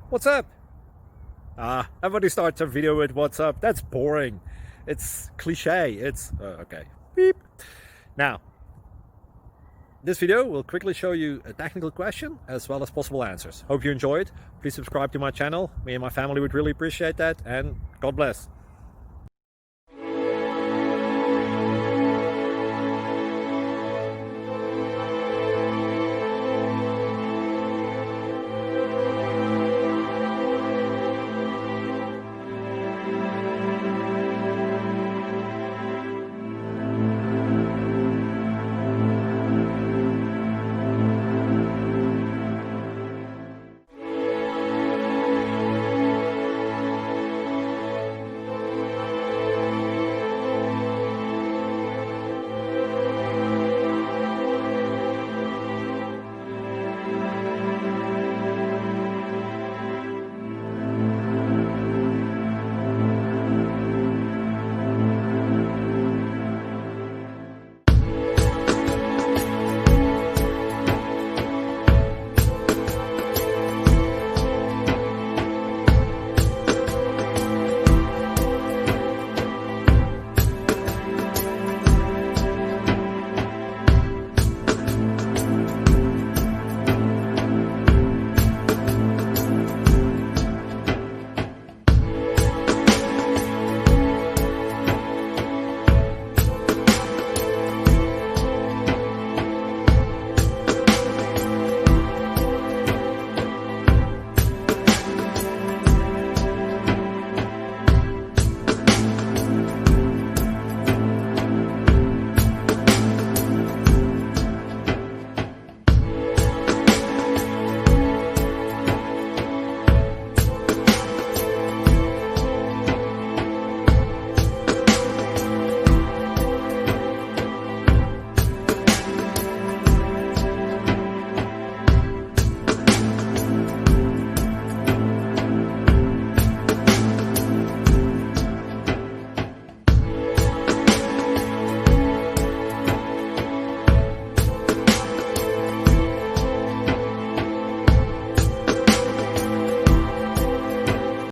What's up? Everybody starts a video with what's up. That's boring. It's cliche. It's okay. Beep. Now, this video will quickly show you a technical question as well as possible answers. Hope you enjoyed. Please subscribe to my channel. Me and my family would really appreciate that, and God bless.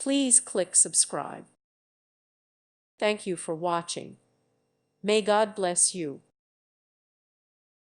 Please click subscribe. Thank you for watching. May God bless you.